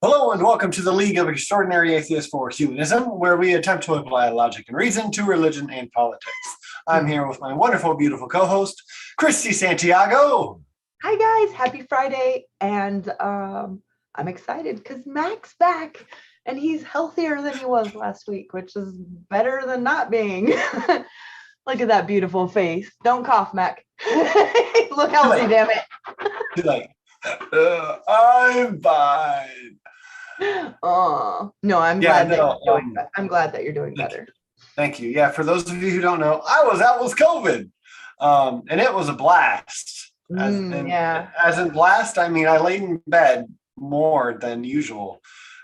Hello and welcome to the League of Extraordinary Atheists for Humanism, where we attempt to apply logic and reason to religion and politics. I'm here with my wonderful, beautiful co-host, Christy Santiago. Hi guys, happy Friday, and I'm excited because Mac's back, and he's healthier than he was last week, which is better than not being. Look at that beautiful face. Don't cough, Mac. Look healthy, damn it. You're like, I'm fine. Oh no, I'm glad that you're doing better. Thank you. Yeah, for those of you who don't know, I was out with COVID, and it was a blast. As in blast, I mean I laid in bed more than usual.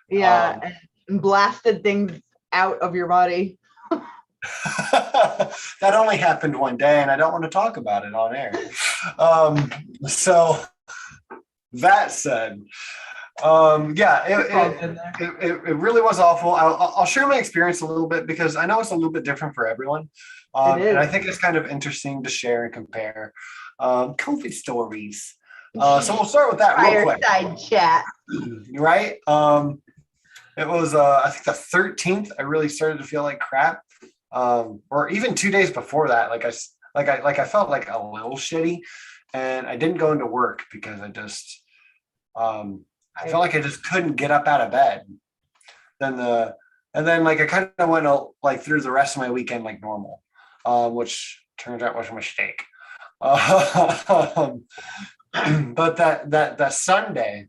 Yeah, and blasted things out of your body. That only happened one day, and I don't want to talk about it on air. So that said, it really was awful. I'll share my experience a little bit because I know it's a little bit different for everyone, and I think it's kind of interesting to share and compare COVID stories. So we'll start with that real quick. Fireside chat, right? It was I think the 13th. I really started to feel like crap, or even 2 days before that. I felt like a little shitty, and I didn't go into work because I just I felt like I just couldn't get up out of bed. And then I kind of went through the rest of my weekend like normal, which turns out was a mistake. But that Sunday,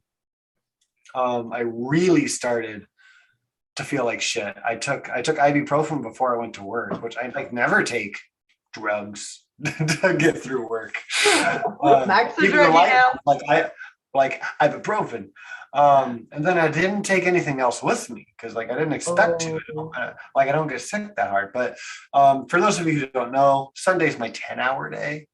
I really started to feel like shit. I took ibuprofen before I went to work, which I never take drugs to get through work. Max is ready now. Like ibuprofen. And then I didn't take anything else with me because I didn't expect to. I don't get sick that hard. But for those of you who don't know, Sunday's my 10-hour day.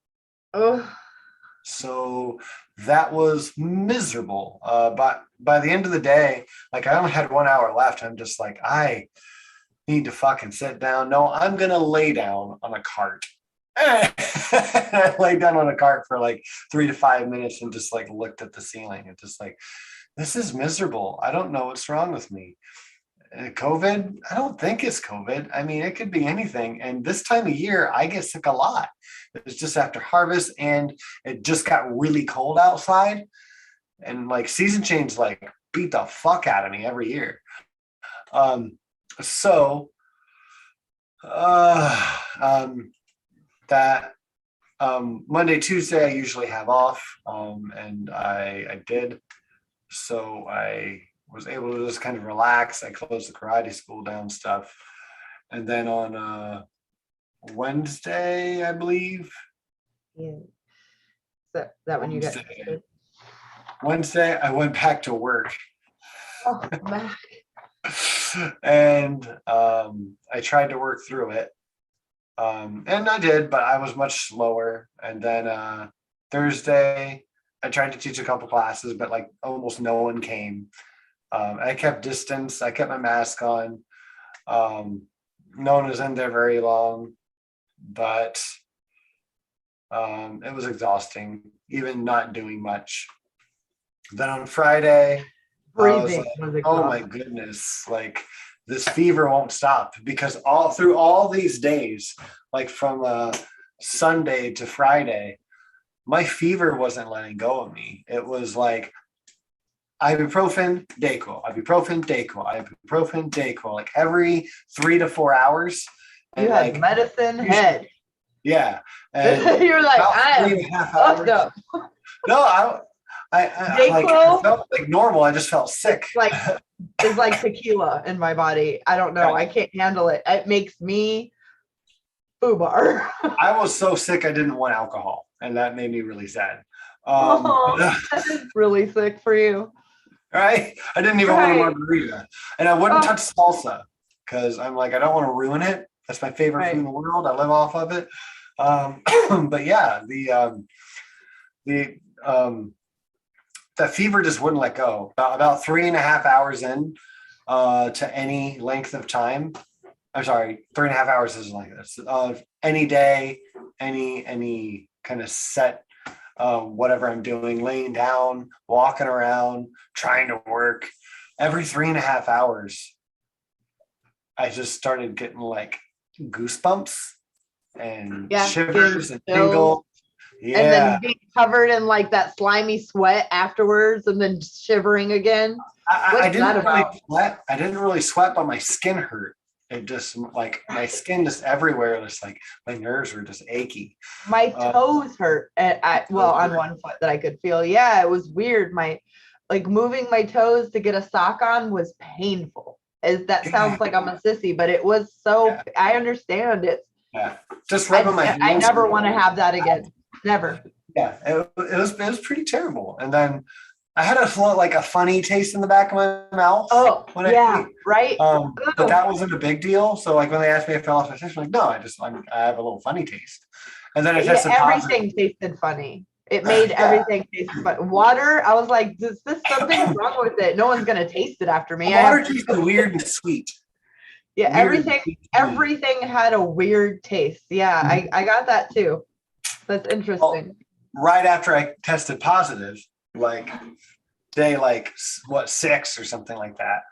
So that was miserable. But by the end of the day, I only had 1 hour left. I'm just like, I need to fucking sit down. No, I'm gonna lay down on a cart. I laid down on a cart for 3 to 5 minutes and just looked at the ceiling and just this is miserable. I don't know what's wrong with me. COVID? I don't think it's COVID. I mean, it could be anything. And this time of year, I get sick a lot. It's just after harvest, and it just got really cold outside. And season change beat the fuck out of me every year. That Monday, Tuesday, I usually have off, and I did. So I was able to just kind of relax. I closed the karate school down stuff. And then on Wednesday, I believe. Yeah. That when you got sick? Wednesday, I went back to work. Oh, Mac. And I tried to work through it. And I did, but I was much slower. And then Thursday, I tried to teach a couple classes, but almost no one came. I kept distance. I kept my mask on. No one was in there very long, but it was exhausting, even not doing much. Then on Friday, breathing was oh my goodness, this fever won't stop, because all through all these days, from Sunday to Friday, my fever wasn't letting go of me. It was ibuprofen, Dayquil, ibuprofen, Dayquil, ibuprofen, Dayquil, every 3 to 4 hours. And you had medicine head. Yeah. And you're I am 3.5 hours. Up. No, I felt normal. I just felt sick. It's like tequila in my body. I don't know. I can't handle it. It makes me foobar. I was so sick I didn't want alcohol, and that made me really sad. That is really sick for you. Right? I didn't even want a margarita, and I wouldn't touch salsa because I'm I don't want to ruin it. That's my favorite food in the world. I live off of it. But yeah, that fever just wouldn't let go. About 3.5 hours in to any length of time. I'm sorry, 3.5 hours isn't like this. Any day, any kind of set, whatever I'm doing, laying down, walking around, trying to work. every 3.5 hours, I just started getting like goosebumps and shivers and tingles. Yeah. And then being covered in like that slimy sweat afterwards and then shivering again. I didn't really sweat. I didn't really sweat, but my skin hurt. It just like my skin just everywhere. Just like my nerves were just achy. My toes hurt. On one foot that I could feel. Yeah, it was weird. My moving my toes to get a sock on was painful. That sounds like I'm a sissy, but it was so. Yeah. I understand it. Yeah, just rubbing my hands. I never want to have that again. Never. Yeah, it was pretty terrible. And then I had a funny taste in the back of my mouth. Oh, yeah, right. But that wasn't a big deal. So like when they asked me if I fell off my fish, I'm like, no, I have a little funny taste. And then it tested everything tasted funny. It made everything taste funny. Water, I was like, is this something wrong with it? No one's gonna taste it after me. Water tasted weird and sweet. Yeah, everything had a weird taste. Yeah, I got that too. That's interesting. Well, right after I tested positive, like day 6 or something like that.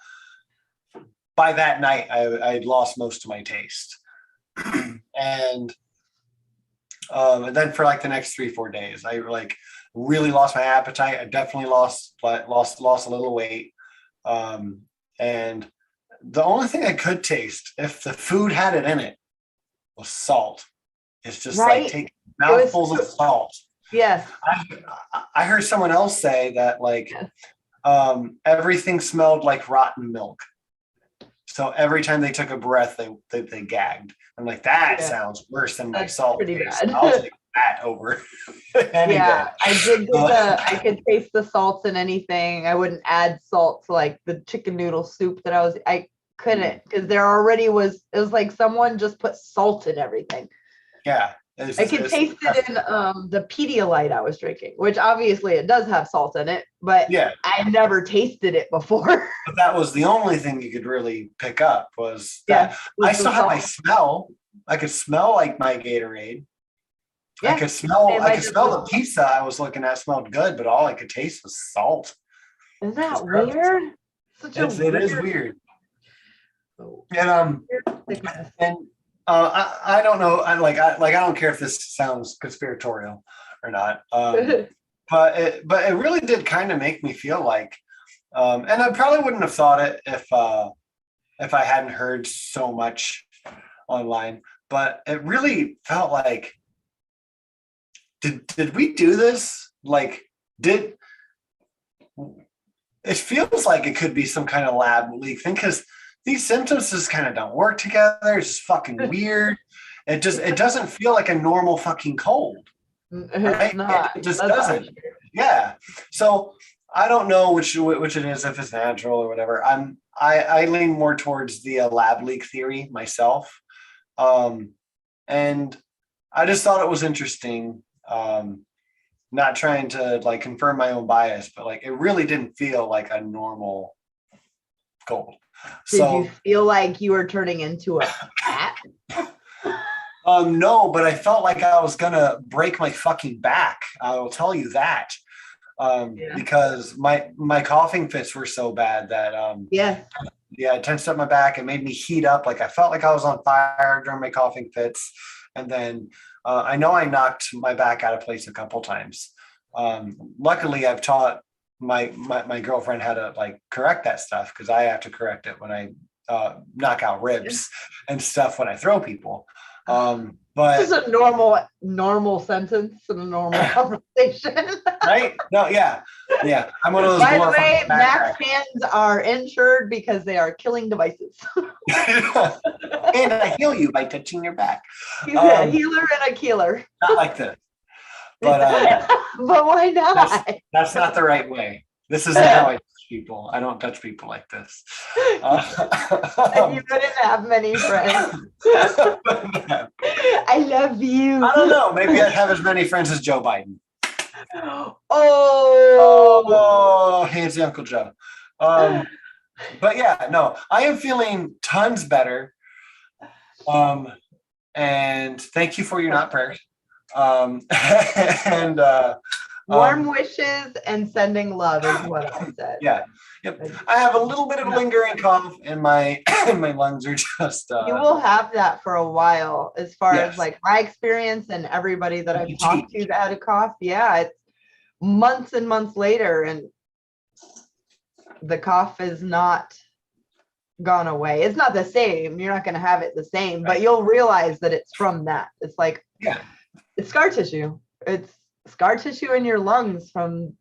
By that night, I lost most of my taste, and then for like the next 3-4 days, I really lost my appetite. I definitely lost a little weight, and the only thing I could taste, if the food had it in it, was salt. It's just like taking mouthfuls of salt. Yes. I heard someone else say that everything smelled like rotten milk. So every time they took a breath, they gagged. I'm like, that sounds worse than my salt. Pretty bad. I'll take that over. Yeah, I could taste the salts in anything. I wouldn't add salt to like the chicken noodle soup that I couldn't, because there already was. It was like someone just put salt in everything. Yeah. I could taste it in the Pedialyte I was drinking, which obviously it does have salt in it, but I never tasted it before. But that was the only thing you could really pick up was that. I still had my smell. I could smell like my Gatorade. Yeah. I could smell the pizza I was looking at smelled good, but all I could taste was salt. Isn't that weird? It is weird. And I don't know. I don't care if this sounds conspiratorial or not. But it really did kind of make me feel like, and I probably wouldn't have thought it if I hadn't heard so much online. But it really felt like, did we do this? It feels like it could be some kind of lab leak thing, because these symptoms just kind of don't work together. It's just fucking weird. It doesn't feel like a normal fucking cold. Right? It just doesn't. Yeah. So I don't know which it is, if it's natural or whatever. I lean more towards the lab leak theory myself. And I just thought it was interesting. Not trying to confirm my own bias, but it really didn't feel like a normal cold. Did you feel like you were turning into a cat? No, but I felt like I was gonna break my fucking back. I will tell you that. Because my coughing fits were so bad that it tensed up my back. It made me heat up. I felt like I was on fire during my coughing fits. And then I know I knocked my back out of place a couple times. Luckily, I've taught my girlfriend how to correct that stuff, because I have to correct it when I knock out ribs and stuff when I throw people. But this is a normal sentence in a normal conversation. Right? No, yeah. I'm one of those. By the way, Mac's hands are injured because they are killing devices. And I heal you by touching your back. He's a healer and a keeler. Not like this. But but why not? That's not the right way. This isn't how I touch people. I don't touch people like this. You wouldn't have many friends. I love you. I don't know. Maybe I'd have as many friends as Joe Biden. Oh, handsy Uncle Joe. But yeah, no, I am feeling tons better. And thank you for your not prayers. And Warm wishes and sending love is what I said. Yeah. Yep. I have a little bit of lingering cough, and my my lungs are just. You will have that for a while, as far as Yes. like my experience and everybody that I've You talked to that had a cough. Yeah, it's months and months later, and the cough is not gone away. It's not the same. You're not going to have it the same, but you'll realize that it's from that. It's like, it's scar tissue. It's scar tissue in your lungs from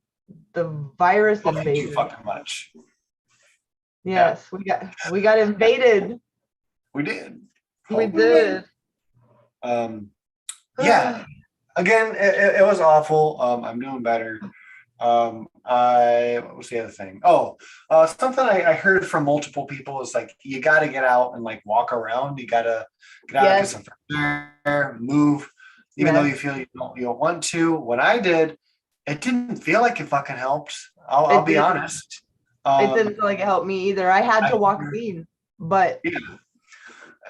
the virus invasion. Too fucking much. Yes, we got invaded. We did. We did. Yeah. Again, it was awful. I'm doing better. What was the other thing? Something I heard from multiple people is like, you got to get out and like walk around. You got to get out, get some fresh air, move, even though you feel you don't want to. When I did, it didn't feel like it fucking helped. I'll be honest. It didn't feel like it helped me either. I had to walk clean, but yeah.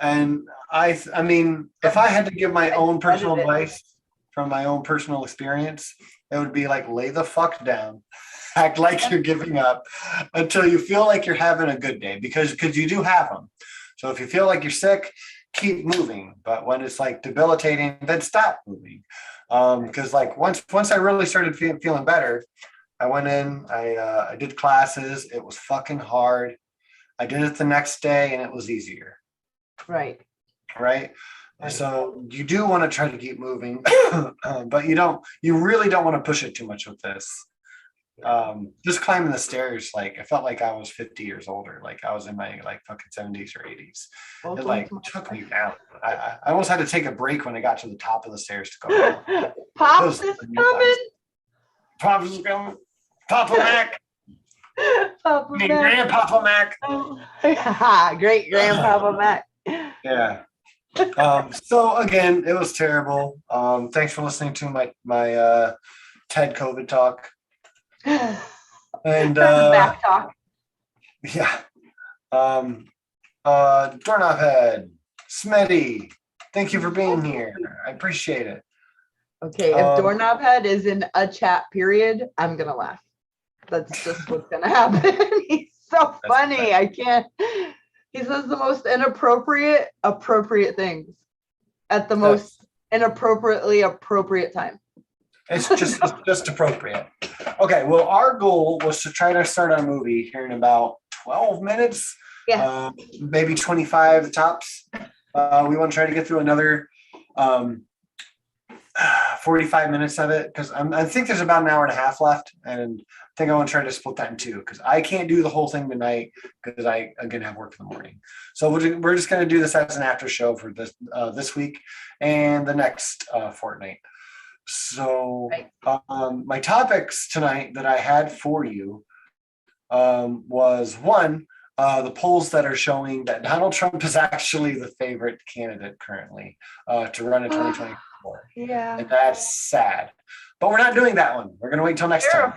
And I mean, if I had to give my own personal advice from my own personal experience, it would be like, lay the fuck down, act like you're giving up until you feel like you're having a good day, because you do have them. So if you feel like you're sick, keep moving. But when it's like debilitating, then stop moving. Because like once I really started feeling better, I went in, I did classes. It was fucking hard. I did it the next day and it was easier. Right. So you do want to try to keep moving, but you really don't want to push it too much with this. Just climbing the stairs, like I felt like I was 50 years older, like I was in my like fucking 70s or 80s. It like took me down. I almost had to take a break when I got to the top of the stairs to go down. Pops is coming. Pops is coming. Papa Mac. Grandpapa Mac. Great Grandpapa Mac. Yeah. So again, it was terrible. Thanks for listening to my TED COVID talk. And back talk. Yeah. Doorknob Head, Smitty, thank you for being here. I appreciate it. Okay, if Doorknob Head is in a chat period, I'm gonna laugh. That's just what's gonna happen. He's so funny. I can't. He says the most appropriate things at the most inappropriately appropriate time. It's just appropriate. Okay, well, our goal was to try to start our movie here in about 12 minutes. Yeah. Maybe 25 tops. We want to try to get through another 45 minutes of it, because I think there's about an hour and a half left, and I think I want to try to split that in two, because I can't do the whole thing tonight because I again have work in the morning. So we're just going to do this as an after show for this week and the next fortnight. So my topics tonight that I had for you was one, the polls that are showing that Donald Trump is actually the favorite candidate currently to run in 2024. Yeah. And that's sad. But we're not doing that one. We're going to wait till next time.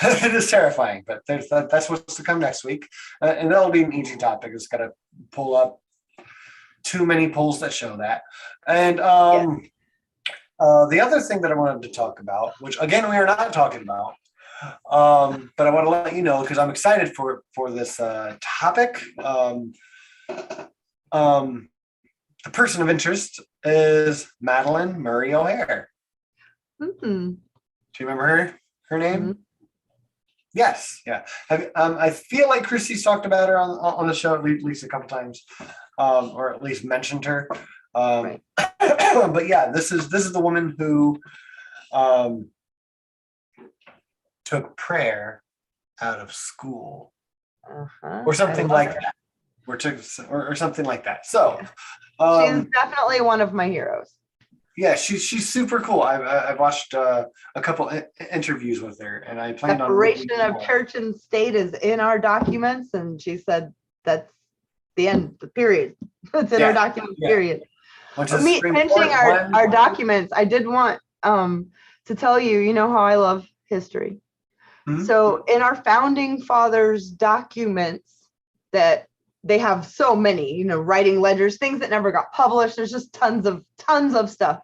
It is terrifying, but that's what's to come next week. And that'll be an easy topic. It's got to pull up too many polls that show that. And the other thing that I wanted to talk about, which again, we are not talking about, but I want to let you know because I'm excited for this topic. The person of interest is Madeleine Murray O'Hair. Mm-hmm. Do you remember her name? Mm-hmm. Yes, yeah. I feel like Christy's talked about her on the show at least a couple times, or at least mentioned her. Right. But yeah, this is the woman who took prayer out of school, or something like that, or something like that. So she's definitely one of my heroes. Yeah, she's super cool. I've watched a couple interviews with her, and I plan on separation of church and state is in our documents, and she said that's the end, the period. It's in our documents, period. Me mentioning our documents, I did want to tell you, you know how I love history. Mm-hmm. So in our founding fathers' documents, that they have so many, writing ledgers, things that never got published. There's just tons of stuff.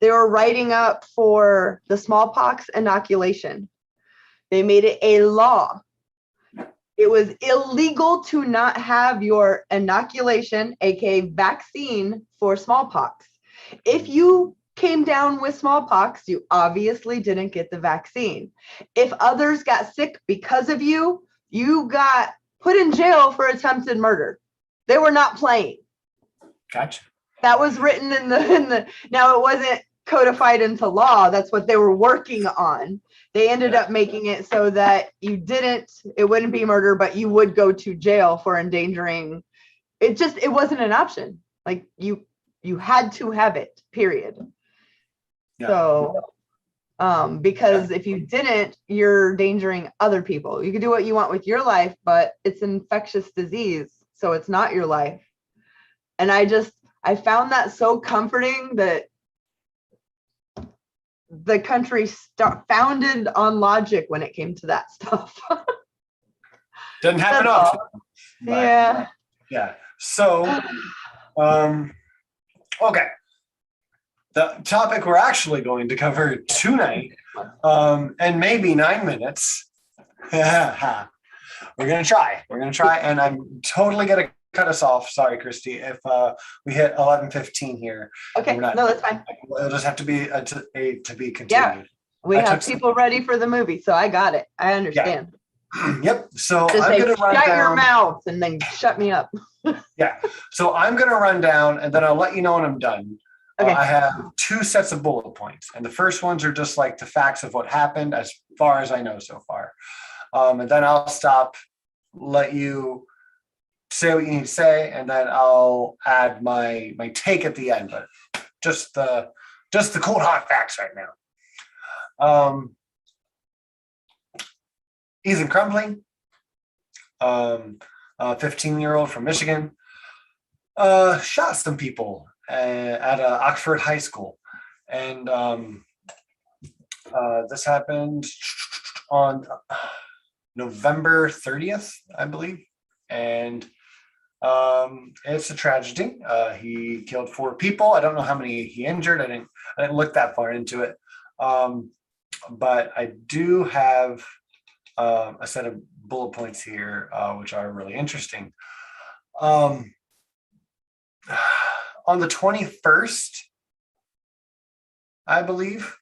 They were writing up for the smallpox inoculation. They made it a law. It was illegal to not have your inoculation, aka vaccine, for smallpox. If you came down with smallpox, you obviously didn't get the vaccine. If others got sick because of you, you got put in jail for attempted murder. They were not playing. Gotcha. That was written in the now it wasn't codified into law. That's what they were working on. They ended up making it so that it wouldn't be murder, but you would go to jail for endangering. It wasn't an option. Like you had to have it, period. Yeah. So, because if you didn't, you're endangering other people. You can do what you want with your life, but it's an infectious disease, so it's not your life. And I found that so comforting that the country founded on logic when it came to that stuff. Doesn't happen often. Yeah. Yeah. So, okay. The topic we're actually going to cover tonight, and maybe 9 minutes. We're going to try. And I'm totally going to cut us off. Sorry, Christy, if we hit 11:15 here. Okay, no, that's fine. It'll just have to be to be continued. Yeah, we have people ready for the movie, so I got it. I understand. Yeah. Yep. So just I'm going to run down. Shut your mouth and then shut me up. Yeah. So I'm going to run down, and then I'll let you know when I'm done. Okay. I have 2 sets of bullet points, and the first ones are just like the facts of what happened as far as I know so far. And then I'll stop, let you say what you need to say, and then I'll add my take at the end, but just the cold hard facts right now. Ethan Crumbly, 15-year-old from Michigan, shot some people at Oxford High School, and this happened on November 30th, I believe, and it's a tragedy. He killed 4 people. I don't know how many he injured. I didn't look that far into it, but I do have a set of bullet points here, which are really interesting. On the 21st, I believe,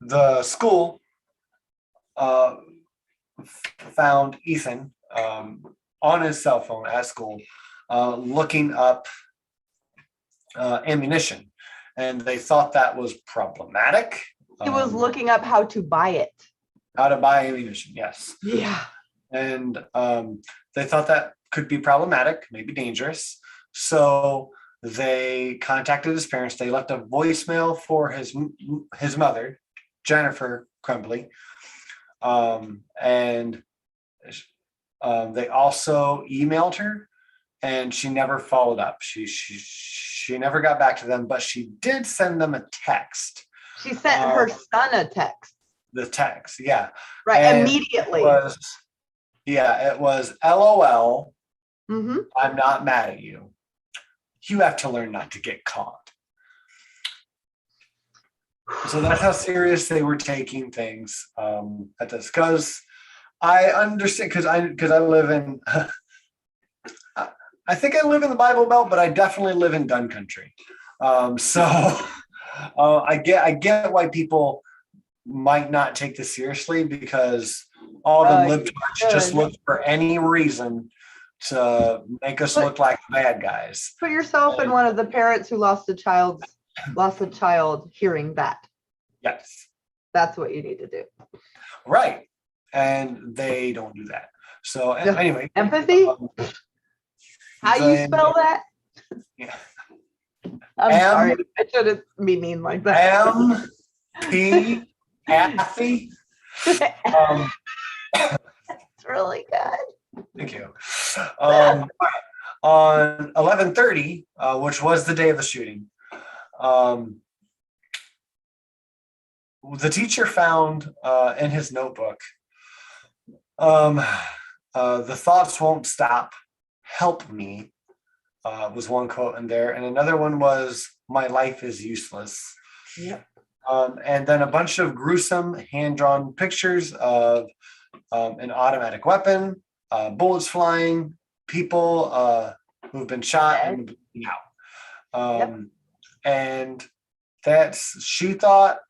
the school found Ethan on his cell phone at school looking up ammunition, and they thought that was problematic. He was looking up how to buy it. How to buy ammunition, yes. Yeah. And they thought that could be problematic, maybe dangerous. So they contacted his parents. They left a voicemail for his mother, Jennifer Crumbly, and they also emailed her, and she never followed up. She never got back to them, but she did send them a text. She sent her son a text. The text, yeah. Right, and immediately. It was LOL. Mm-hmm. I'm not mad at you. You have to learn not to get caught. So that's how serious they were taking things at this. Because I understand, because I live in, I think I live in the Bible Belt, but I definitely live in gun country. So I get why people might not take this seriously, because all the libtards just look for any reason to make us look like bad guys. Put yourself in one of the parents who lost a child hearing that. Yes. That's what you need to do. Right. And they don't do that. So anyway. Empathy? How you spell that? Yeah. I'm sorry. I shouldn't be mean like that. M-P Athy. It's really good. Thank you. On 11:30, which was the day of the shooting, the teacher found in his notebook, the thoughts won't stop. Help me. was one quote in there. And another one was, "My life is useless." Yep. And then a bunch of gruesome hand-drawn pictures of an automatic weapon, bullets flying, people who've been shot and bleeding out. Yep. And she thought,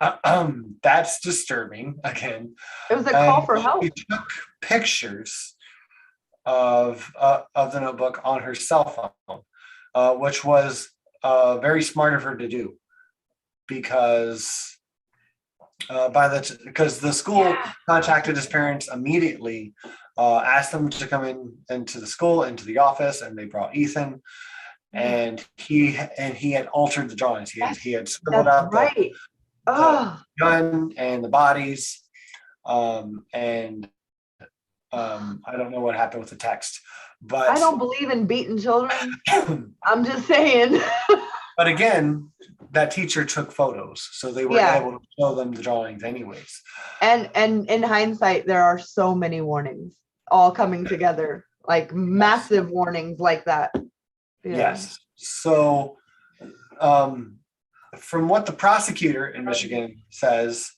that's disturbing again. It was a call for help. She took pictures of the notebook on her cell phone, which was very smart of her to do, because the school contacted his parents immediately, asked them to come into the school, into the office, and they brought Ethan. And he had altered the drawings. He had scribbled out the gun and the bodies, and I don't know what happened with the text, but I don't believe in beating children. I'm just saying. But again, that teacher took photos, so they were able to show them the drawings anyways. And in hindsight, there are so many warnings all coming together, like massive warnings like that. Yeah. Yes. So from what the prosecutor in Michigan says,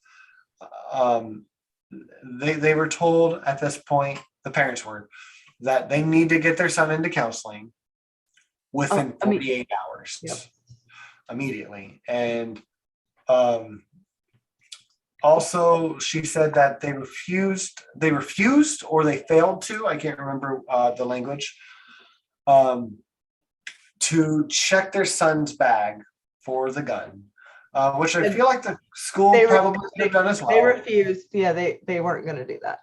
they were told at this point, the parents were, that they need to get their son into counseling within 48 hours. Yep. Immediately. And also she said that they refused or they failed to, I can't remember the language, to check their son's bag for the gun, which I feel like the school probably could have done as well. They refused. Yeah, they weren't going to do that.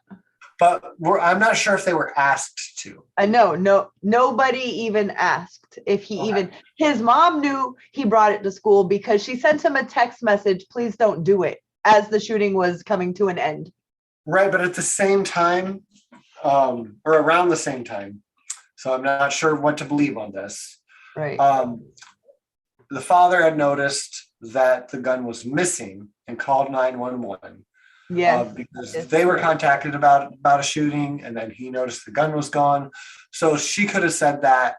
But I'm not sure if they were asked to. No, nobody even asked if he even, his mom knew he brought it to school because she sent him a text message, "Please don't do it," as the shooting was coming to an end. Right, but at the same time, or around the same time, so I'm not sure what to believe on this. Right. The father had noticed that the gun was missing and called 911. Yes. Because they were contacted about a shooting, and then he noticed the gun was gone. So she could have said that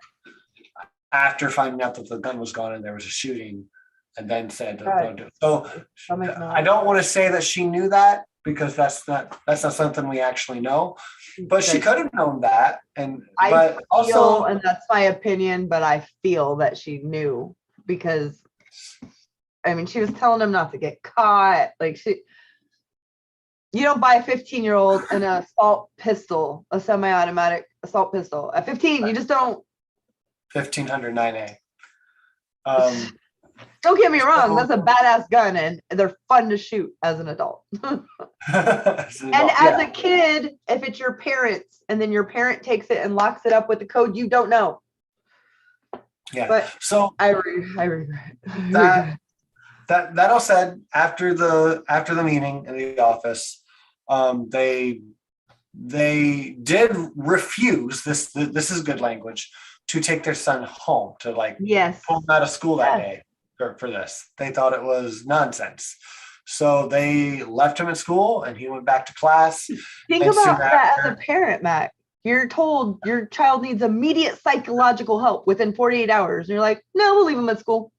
after finding out that the gun was gone and there was a shooting, and then said, "Don't do it." So I don't want to say that she knew that, because that's not something we actually know. But she could have known that, and that's my opinion, but I feel that she knew, because I mean, she was telling him not to get caught. Like, you don't buy a 15-year-old an assault pistol, a semi-automatic assault pistol. At 15, you just don't. 1500 9A. Don't get me wrong, that's a badass gun, and they're fun to shoot as an adult. And as a kid, if it's your parents, and then your parent takes it and locks it up with the code you don't know. Yeah. But so I regret that all said, after the meeting in the office, they did refuse, this is good language, to take their son home, to pull him out of school that day for this. They thought it was nonsense. So they left him at school, and he went back to class. Think about that as a parent, Mac. You're told your child needs immediate psychological help within 48 hours. And you're like, "No, we'll leave him at school."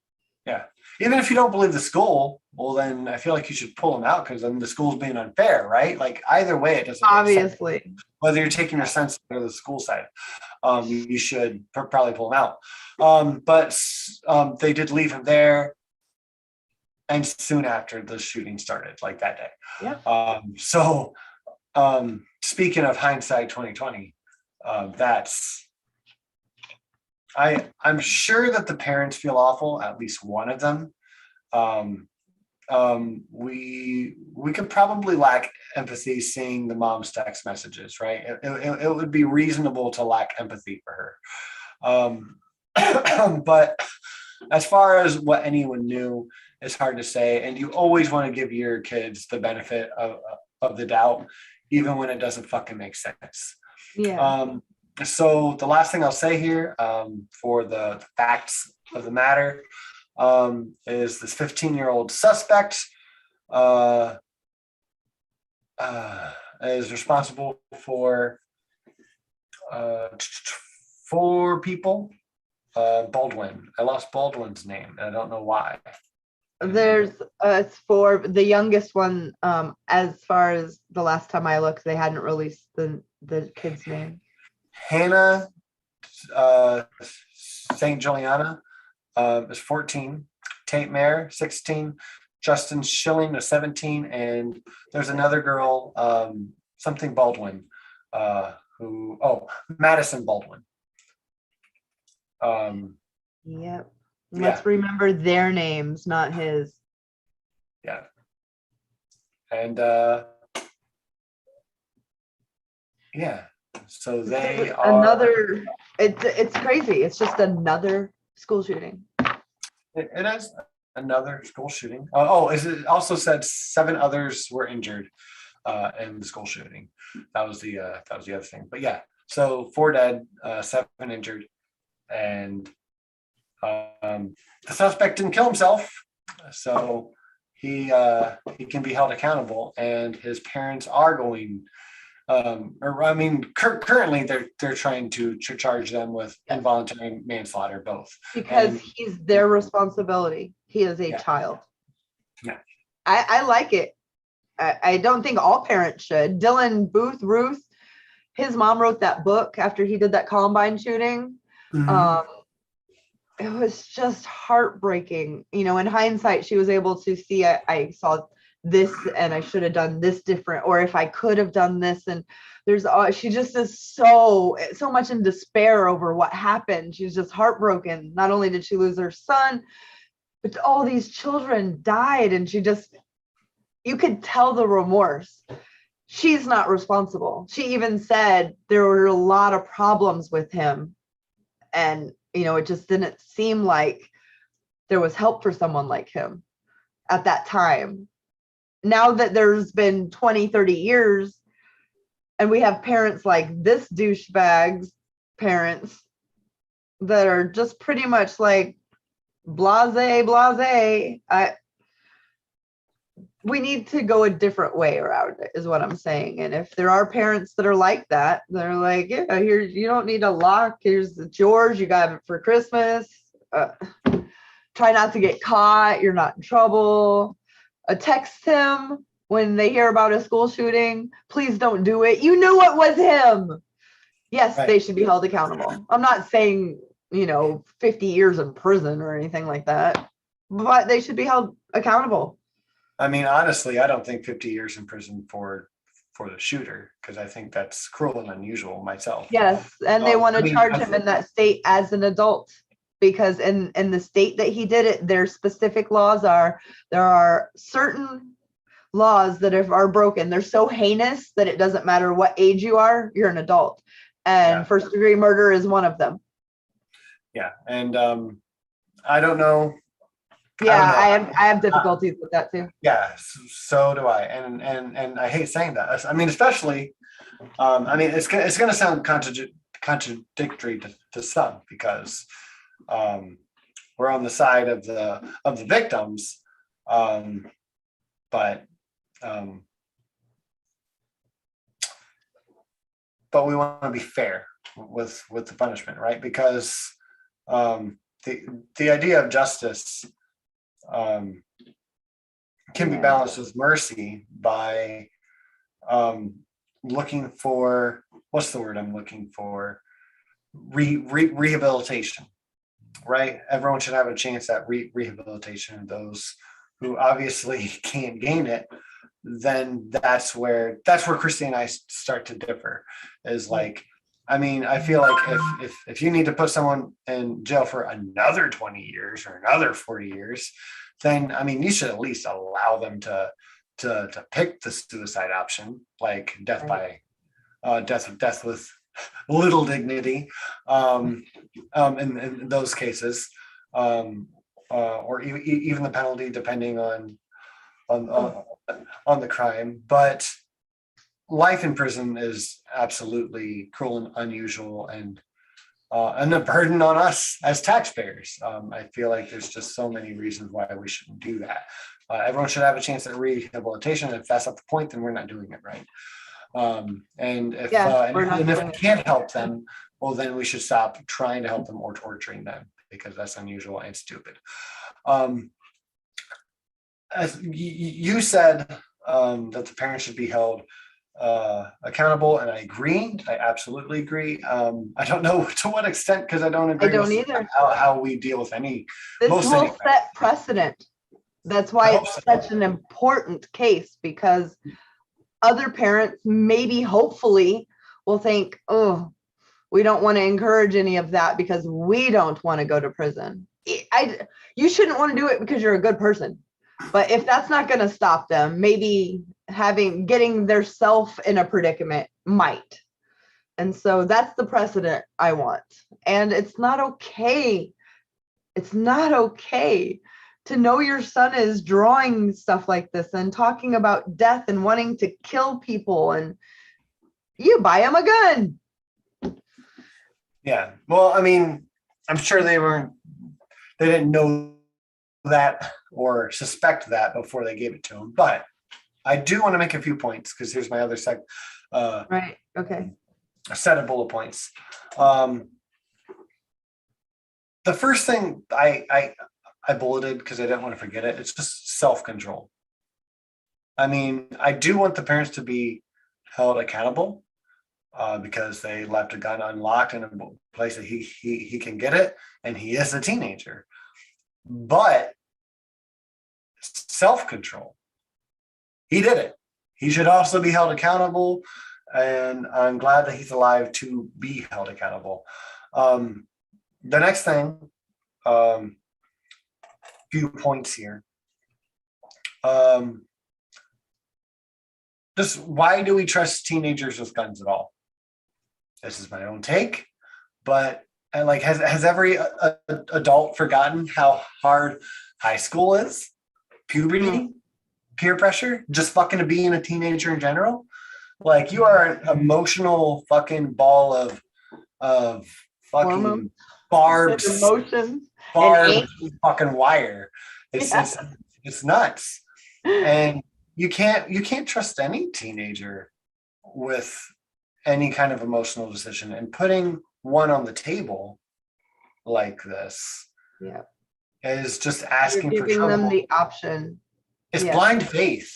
Yeah. Even if you don't believe the school, well, then I feel like you should pull them out, because then the school's being unfair, right? Like, either way, it doesn't make sense. Whether you're taking your son to the school side, you should probably pull them out. But they did leave him there, and soon after the shooting started, like that day. Yeah. So speaking of hindsight 2020, I'm sure that the parents feel awful, at least one of them. We could probably lack empathy seeing the mom's text messages, right? It would be reasonable to lack empathy for her. But as far as what anyone knew, it's hard to say. And you always want to give your kids the benefit of the doubt, even when it doesn't fucking make sense. Yeah. So the last thing I'll say here, for the facts of the matter, is this 15-year-old suspect is responsible for 4 people Baldwin. I lost Baldwin's name, and I don't know why. There's for the youngest one, as far as the last time I looked, they hadn't released the kid's name. Hannah St. Juliana is 14. Tate Mayer, 16. Justin Schilling is 17. And there's another girl, something Baldwin, Madison Baldwin. Yep. Let's remember their names, not his. Yeah. And so they are it's crazy. It's just another school shooting. It is another school shooting. It also said 7 others were injured in the school shooting. That was the other thing. But yeah, so 4 dead, 7 injured, and the suspect didn't kill himself, so he can be held accountable, and his parents are going. Currently they're trying to charge them with involuntary manslaughter, both because he's their responsibility. He is a child. Yeah, I like it. I don't think all parents should. Dylan Booth, Ruth, his mom wrote that book after he did that Columbine shooting. Mm-hmm. It was just heartbreaking. In hindsight, she was able to see I saw this and I should have done this different, or if I could have done this. And she just is so much in despair over what happened. She's just heartbroken. Not only did she lose her son, but all these children died, and you could tell the remorse. She's not responsible. She even said there were a lot of problems with him, and it just didn't seem like there was help for someone like him at that time. Now that there's been 20, 30 years, and we have parents like this douchebag's parents that are just pretty much like blase. We need to go a different way around it, is what I'm saying. And if there are parents that are like that, they're like, yeah, here, you don't need a lock. It's yours. You got it for Christmas. Try not to get caught. You're not in trouble. Text him when they hear about a school shooting. Please don't do it. You knew it was him. Yes, right. They should be held accountable. I'm not saying, 50 years in prison or anything like that, but they should be held accountable. I mean, honestly, I don't think 50 years in prison for the shooter, because I think that's cruel and unusual myself. Yes, and they want to charge him in that state as an adult, because in the state that he did it, their specific laws there are certain laws that are broken. They're so heinous that it doesn't matter what age you are, you're an adult. And first degree murder is one of them. Yeah, and I don't know. Yeah, I have difficulties with that too. Yeah, so do I, and I hate saying that. I mean, especially, it's gonna sound contradictory to some, because we're on the side of the victims, but we want to be fair with the punishment, right? Because the idea of justice can be balanced with mercy by looking for, what's the word I'm looking for? Rehabilitation, right? Everyone should have a chance at rehabilitation. Those who obviously can't gain it, then that's where Christy and I start to differ. Is like, I feel like if you need to put someone in jail for another 20 years or another 40 years, then you should at least allow them to pick the suicide option, like death by death with little dignity, in those cases, or even the penalty, depending on the crime. But life in prison is absolutely cruel and unusual, and a burden on us as taxpayers. I feel like there's just so many reasons why we shouldn't do that. Everyone should have a chance at rehabilitation. If that's not the point, then we're not doing it right. And if we're not and if doing we it. can't help them, well, then we should stop trying to help them or torturing them, because that's unusual and stupid. As you said, that the parents should be held accountable, and I agree. I absolutely agree. I don't know to what extent, because I don't agree don't with either. how we deal with This most will anything. set precedent. That's why it's such an important case, because other parents maybe hopefully will think, oh, we don't want to encourage any of that because we don't want to go to prison. You shouldn't want to do it because you're a good person. But if that's not going to stop them, maybe getting their self in a predicament might. And so that's the precedent I want. And it's not okay. It's not okay to know your son is drawing stuff like this and talking about death and wanting to kill people, and you buy him a gun. Yeah. Well, I mean, I'm sure they didn't know that or suspect that before they gave it to him. But I do want to make a few points, because here's my other Right. Okay. a set of bullet points. The first thing I bulleted, because I didn't want to forget it, it's just self-control. I mean, I do want the parents to be held accountable, because they left a gun unlocked in a place that he can get it, and he is a teenager. But self-control, he did it. He should also be held accountable, and I'm glad that he's alive to be held accountable. The next thing, few points here. Just why do we trust teenagers with guns at all? This is my own take, but has every adult forgotten how hard high school is? Puberty, peer pressure, just fucking being a teenager in general. Like, you are an emotional fucking ball of fucking Hormones, barbed emotions, fucking wire. It's nuts. And you can't trust any teenager with any kind of emotional decision, and putting one on the table like this is just asking for trouble. Them the option. It's blind faith.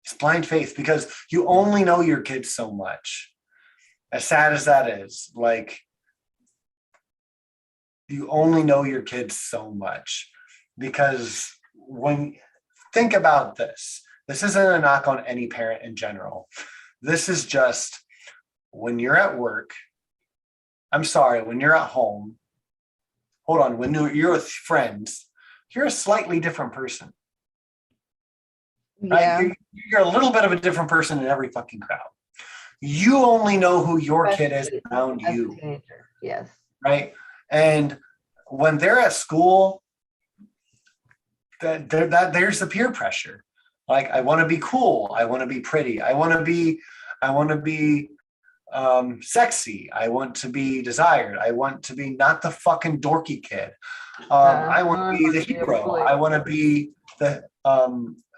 It's blind faith, because you only know your kids so much. As sad as that is, like, you only know your kids so much, because think about this. This isn't a knock on any parent in general. This is just, when you're at work, I'm sorry, when you're at home, hold on, when you're with friends, you're a slightly different person. Yeah. Right? You're a little bit of a different person in every fucking crowd. You only know who your kid is around you. Teenager. Yes. Right? And when they're at school, there's the peer pressure. Like, I want to be cool. I want to be pretty. I want to be sexy. I want to be desired. I want to be not the fucking dorky kid. I want to be the hero. I want to be the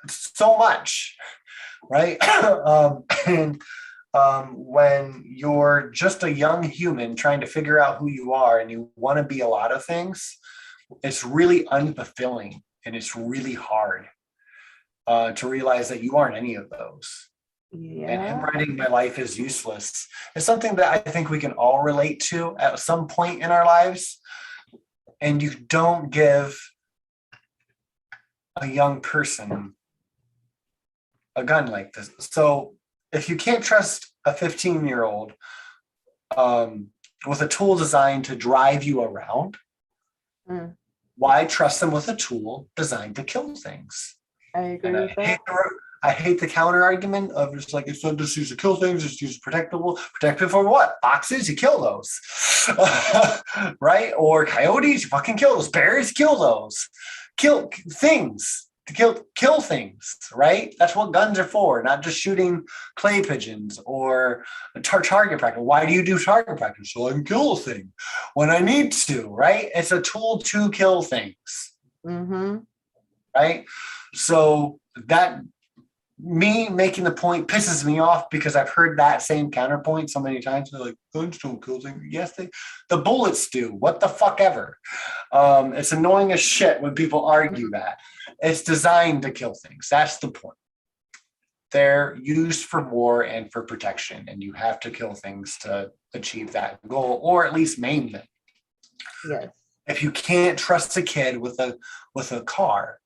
so much, right? And when you're just a young human trying to figure out who you are, and you want to be a lot of things, it's really unfulfilling, and it's really hard to realize that you aren't any of those. And him writing "My life is useless" is something that I think we can all relate to at some point in our lives. And you don't give a young person a gun like this. So if you can't trust a 15-year-old with a tool designed to drive you around, why trust them with a tool designed to kill things? I agree with that. I hate the counter argument of just like, it's not just used to kill things, it's used protective for what? Foxes, you kill those. Right? Or coyotes, you fucking kill those. Bears, kill those. Kill things. To kill things, right? That's what guns are for, not just shooting clay pigeons or target practice. Why do you do target practice? So I can kill a thing when I need to, right? It's a tool to kill things, right? So that me making the point pisses me off because I've heard that same counterpoint so many times. They're like, guns don't kill things. Yes, the bullets do. What the fuck ever. It's annoying as shit when people argue that. It's designed to kill things. That's the point. They're used for war and for protection, and you have to kill things to achieve that goal, or at least maim them. Yes. If you can't trust a kid with a car,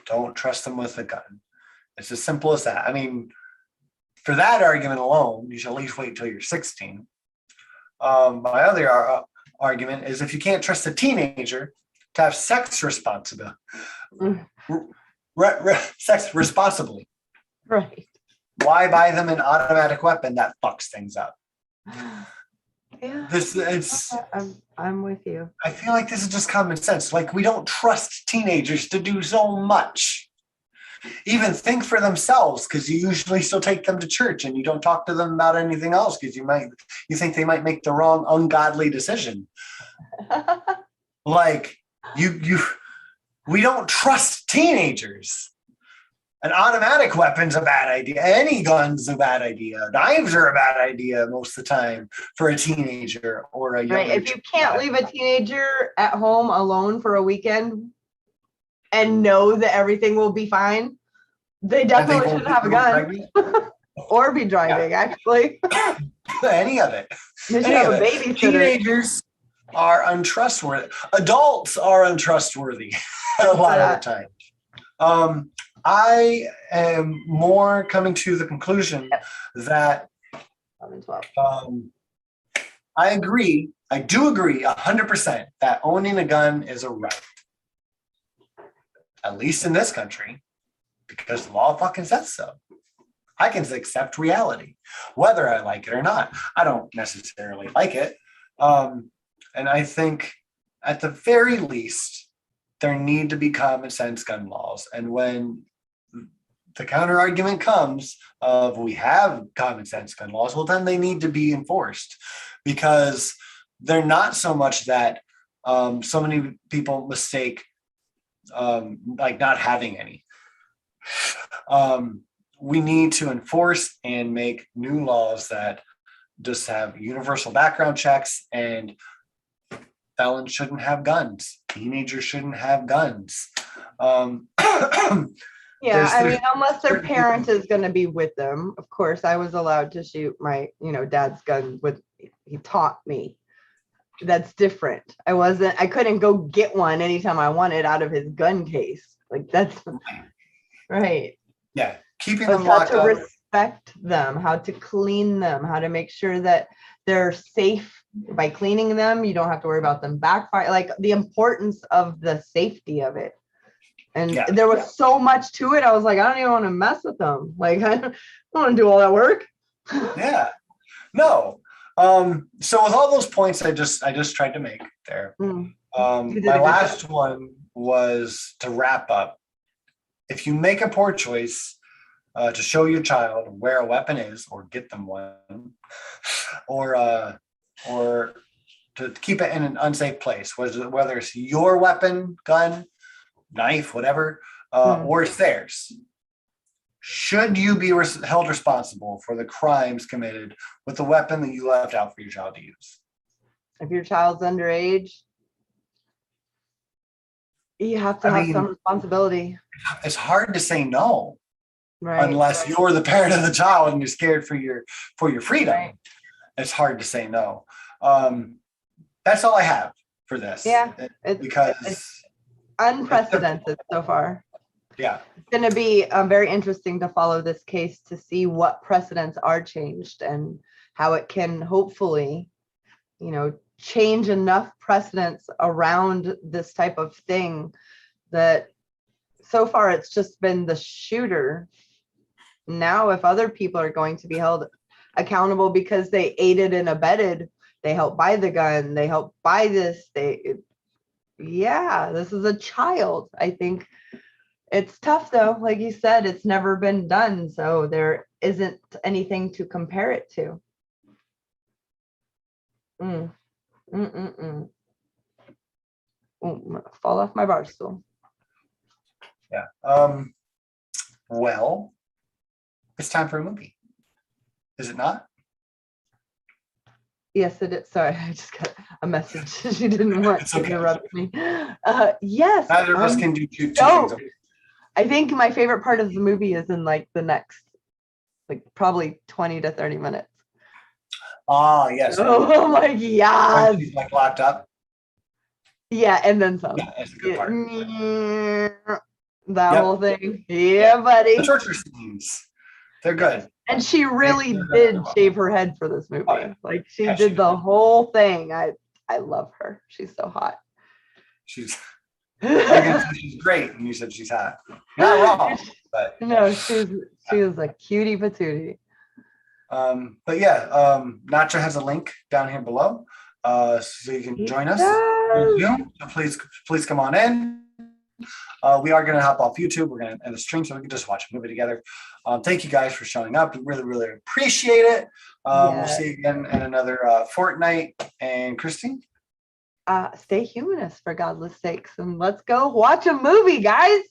don't trust them with a gun. It's as simple as that. I mean, for that argument alone, you should at least wait till you're 16. My other argument is if you can't trust a teenager to have sex responsibility, sex responsibly. Right. Why buy them an automatic weapon that fucks things up? Yeah. I'm with you. I feel like this is just common sense. Like, we don't trust teenagers to do so much. Even think for themselves, because you usually still take them to church and you don't talk to them about anything else because you think they might make the wrong ungodly decision. Like, we don't trust teenagers. An automatic weapon's a bad idea. Any gun's a bad idea. Knives are a bad idea most of the time for a teenager or a young. Right. If you can't leave a teenager at home alone for a weekend and know that everything will be fine, they definitely shouldn't have a gun or be driving. Yeah. Actually, any of it. They should have a babysitter. Teenagers are untrustworthy. Adults are untrustworthy a lot of the time. I am more coming to the conclusion that I agree. I do agree 100% that owning a gun is a right. At least in this country, because the law fucking says so. I can accept reality, whether I like it or not. I don't necessarily like it. And I think at the very least, there need to be common sense gun laws. And when the counter argument comes of we have common sense gun laws, well, then they need to be enforced, because they're not so much that so many people mistake like not having any. We need to enforce and make new laws that just have universal background checks, and felons shouldn't have guns. Teenagers shouldn't have guns. Yeah, I mean, unless their parent is going to be with them. Of course, I was allowed to shoot my, dad's gun he taught me. That's different. I couldn't go get one anytime I wanted out of his gun case. Like, that's right. Yeah. Keeping them locked up. How to respect them, how to clean them, how to make sure that they're safe by cleaning them. You don't have to worry about them backfire. Like, the importance of the safety of it. And there was so much to it. I was like, I don't even want to mess with them. Like, I don't want to do all that work. Yeah. No. So with all those points I just tried to make there. My last one was to wrap up. If you make a poor choice to show your child where a weapon is, or get them one, or to keep it in an unsafe place, whether it's your weapon, gun, knife, whatever, or it's theirs, should you be held responsible for the crimes committed with the weapon that you left out for your child to use? If your child's underage, you have to have some responsibility. It's hard to say no, right? Unless you're the parent of the child and you're scared for your freedom. Right. It's hard to say no. That's all I have for this. Yeah, because it's unprecedented so far. Yeah, it's going to be very interesting to follow this case to see what precedents are changed and how it can hopefully, change enough precedents around this type of thing that so far it's just been the shooter. Now, if other people are going to be held accountable because they aided and abetted, they helped buy the gun, they helped buy this, this is a child. I think it's tough though. Like you said, it's never been done. So there isn't anything to compare it to. Fall off my bar stool. Yeah. Well, it's time for a movie. Is it not? Yes, it is. Sorry, I just got a message. She didn't want It's to okay. interrupt me. Yes. Neither of us can do two so things. I think my favorite part of the movie is in like the next, like probably 20 to 30 minutes. Oh, yes. Oh my God. When she's like locked up. Yeah, and then some. Yeah, that's a good part. That Yep. whole thing. Yeah, buddy. The torture scenes. They're good. And she really did shave her head for this movie. Oh, yeah. Like she Yeah, did the whole thing. I love her. She's so hot. She's she's great, and you said she's hot. Not wrong, but no, she was a cutie patootie. But yeah, Nacho has a link down here below, so you can join us. So please come on in. We are going to hop off YouTube. We're going to end the stream so we can just watch a movie together. Thank you guys for showing up. We really, really appreciate it. We'll see you again in another fortnight. And Christy? Stay humanist for Godless sakes, and let's go watch a movie, guys.